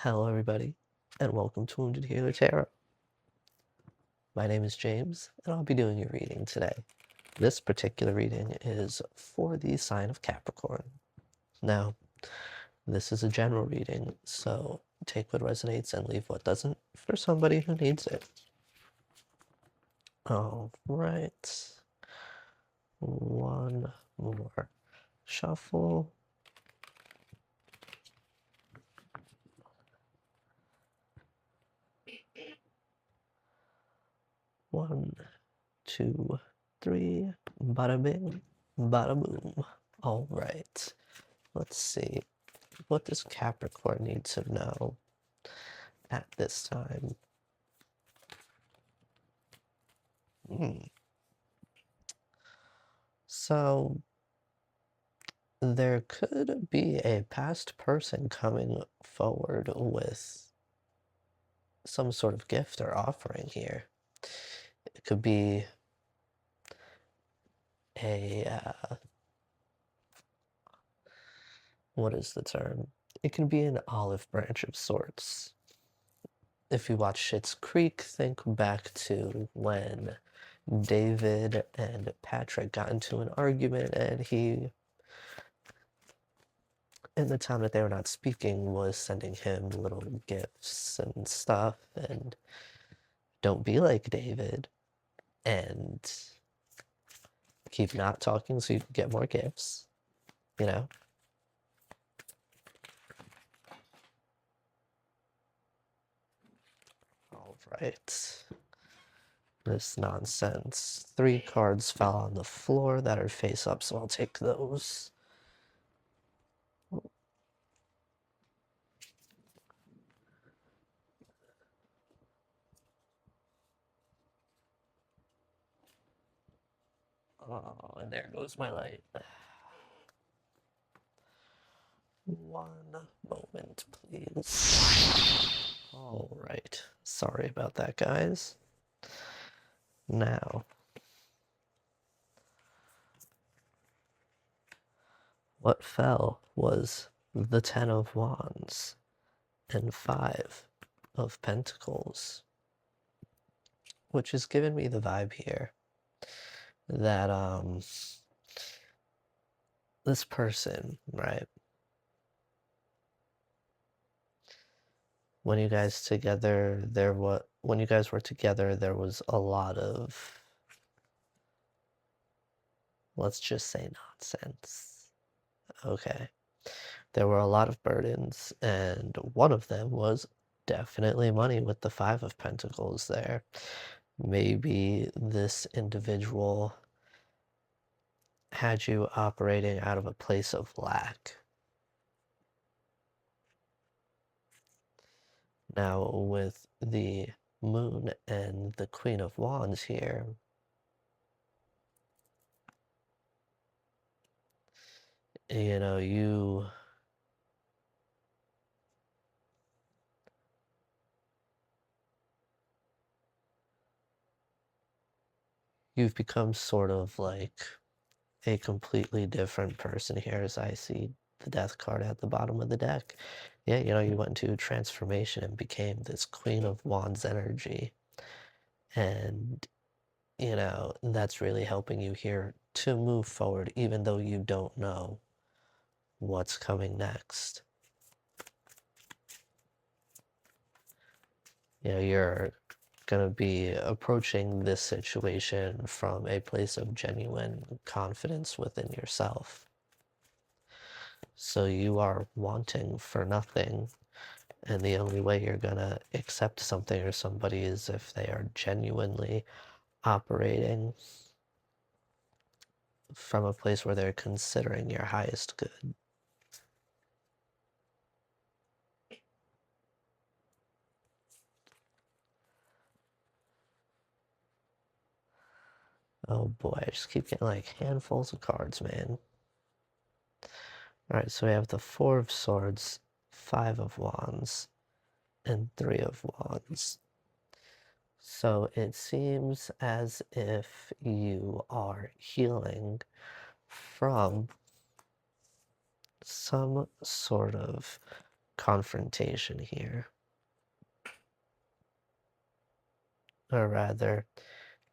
Hello everybody, and welcome to Wounded Healer Tarot. My name is James, and I'll be doing your reading today. This particular reading is for the sign of Capricorn. Now, this is a general reading, so take what resonates and leave what doesn't for somebody who needs it. Alright, one more shuffle. One, two, three, bada bing, bada boom. Alright, let's see. What does Capricorn need to know at this time? So, there could be a past person coming forward with some sort of gift or offering here. It could be a, what is the term? It can be an olive branch of sorts. If you watch Schitt's Creek, think back to when David and Patrick got into an argument and he, in the time that they were not speaking, was sending him little gifts and stuff, and don't be like David and keep not talking so you can get more gifts, you know? All right. This nonsense. 3 cards fell on the floor that are face up, so I'll take those. Oh, and there goes my light. One moment, please. All right. Sorry about that, guys. Now, what fell was the 10 of Wands and 5 of Pentacles, which has given me the vibe here that this person, right? When you guys together, when you guys were together, there was a lot of, let's just say, nonsense. Okay. There were a lot of burdens, and one of them was definitely money with the 5 of Pentacles there. Maybe this individual had you operating out of a place of lack. Now, with the Moon and the Queen of Wands here, you know, you've become sort of like a completely different person here, as I see the Death card at the bottom of the deck. Yeah, you know, you went into transformation and became this Queen of Wands energy. And, you know, that's really helping you here to move forward, even though you don't know what's coming next. You know, you're going to be approaching this situation from a place of genuine confidence within yourself. So you are wanting for nothing, and the only way you're going to accept something or somebody is if they are genuinely operating from a place where they're considering your highest good. Oh boy, I just keep getting like handfuls of cards, man. Alright, so we have the 4 of Swords, 5 of Wands, and 3 of Wands. So it seems as if you are healing from some sort of confrontation here. Or rather,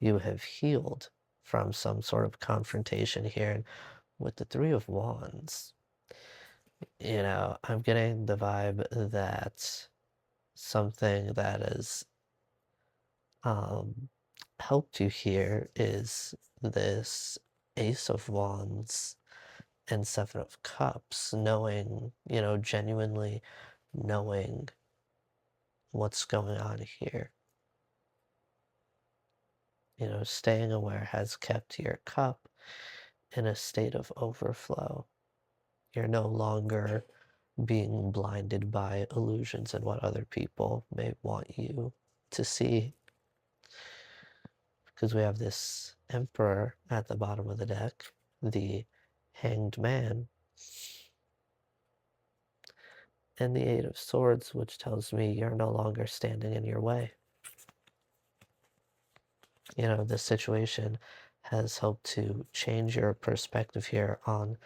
you have healed from some sort of confrontation here. And with the Three of Wands, you know, I'm getting the vibe that something that has um, helped you here is this Ace of Wands and Seven of Cups, knowing, you know, genuinely knowing what's going on here. You know, staying aware has kept your cup in a state of overflow. You're no longer being blinded by illusions and what other people may want you to see. Because we have this Emperor at the bottom of the deck, the Hanged Man, and the Eight of Swords, which tells me you're no longer standing in your way. You know, this situation has helped to change your perspective here on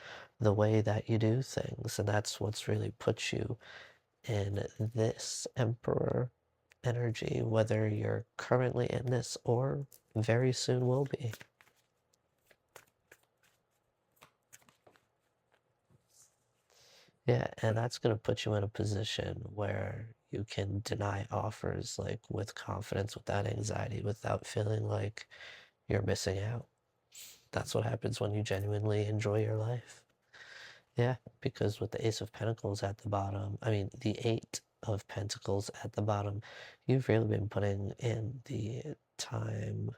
the way that you do things, and that's what's really put you in this Emperor energy, whether you're currently in this or very soon will be. Yeah, and that's going to put you in a position where you can deny offers like with confidence, without anxiety, without feeling like you're missing out. That's what happens when you genuinely enjoy your life. Yeah, because with the Ace of Pentacles at the bottom, I mean, the Eight of Pentacles at the bottom, you've really been putting in the time,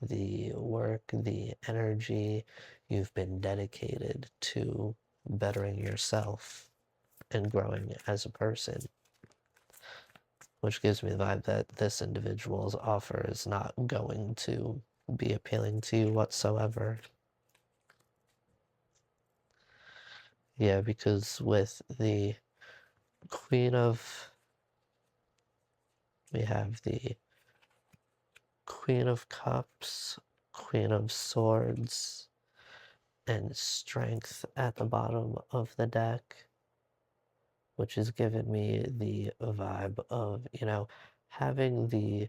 the work, the energy. You've been dedicated to bettering yourself and growing as a person, which gives me the vibe that this individual's offer is not going to be appealing to you whatsoever. Yeah, because with the Queen of... we have the Queen of Cups, Queen of Swords, and Strength at the bottom of the deck, which has given me the vibe of, you know, having the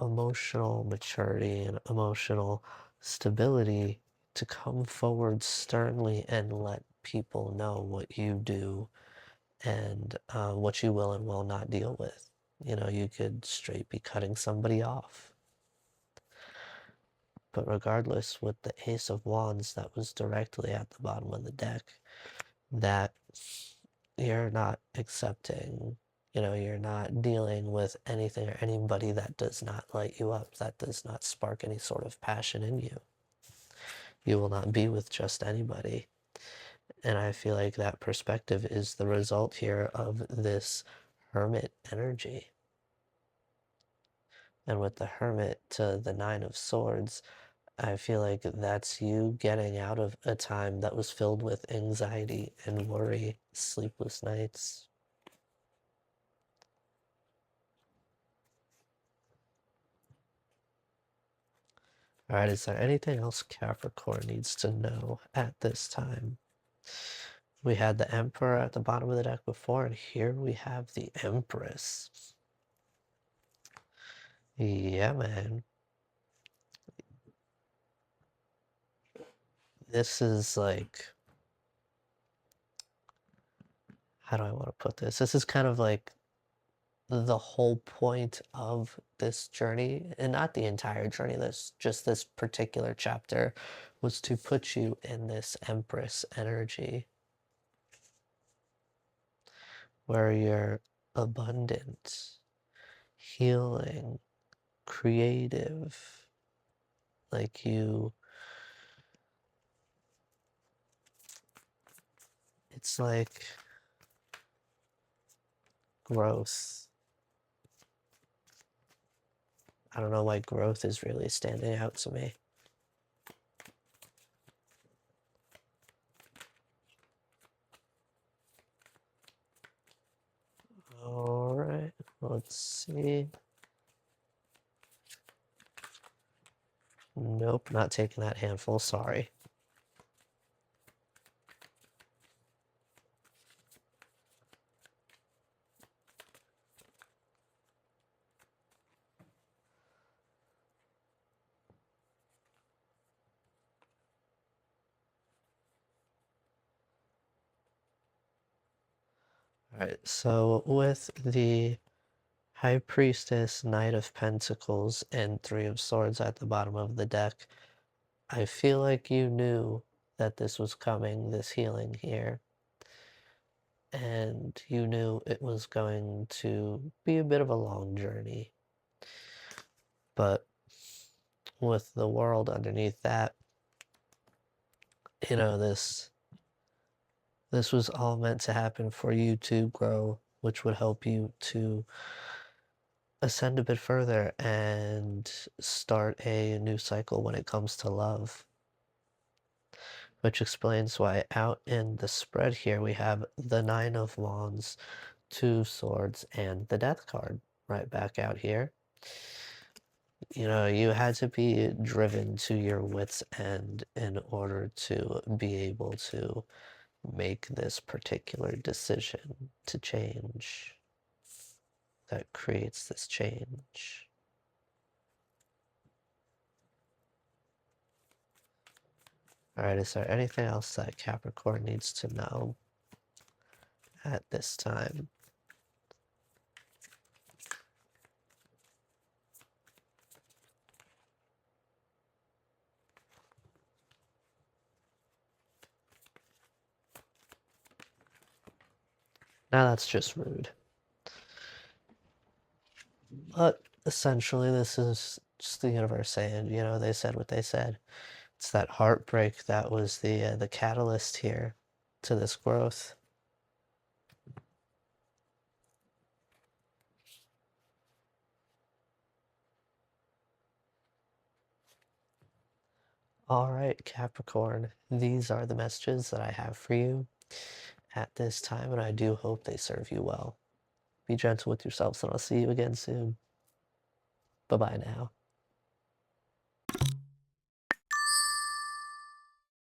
emotional maturity and emotional stability to come forward sternly and let people know what you do and what you will and will not deal with. You know, you could straight be cutting somebody off. But regardless, with the Ace of Wands that was directly at the bottom of the deck, that you're not accepting, you know, you're not dealing with anything or anybody that does not light you up, that does not spark any sort of passion in you. You will not be with just anybody. And I feel like that perspective is the result here of this Hermit energy. And with the Hermit to the Nine of Swords, I feel like that's you getting out of a time that was filled with anxiety and worry, sleepless nights. All right, is there anything else Capricorn needs to know at this time? We had the Emperor at the bottom of the deck before, and here we have the Empress. Yeah, man. This is like... how do I want to put this? This is kind of like the whole point of this journey, and not the entire journey, this just this particular chapter, was to put you in this Empress energy where you're abundant, healing, creative, like you... it's like growth. I don't know why growth is really standing out to me. All right, let's see. Nope, not taking that handful, sorry. Alright, so with the High Priestess, Knight of Pentacles, and Three of Swords at the bottom of the deck, I feel like you knew that this was coming, this healing here, and you knew it was going to be a bit of a long journey. But with the world underneath that, you know, this was all meant to happen for you to grow, which would help you to ascend a bit further and start a new cycle when it comes to love. Which explains why out in the spread here we have the Nine of Wands, Two Swords, and the Death card right back out here. You know, you had to be driven to your wits' end in order to be able to make this particular decision to change that creates this change. All right, is there anything else that Capricorn needs to know at this time? Now that's just rude. But essentially, this is just the universe saying, you know, they said what they said. It's that heartbreak that was the catalyst here to this growth. All right, Capricorn, these are the messages that I have for you at this time, and I do hope they serve you well. Be gentle with yourselves, and I'll see you again soon. Bye bye now.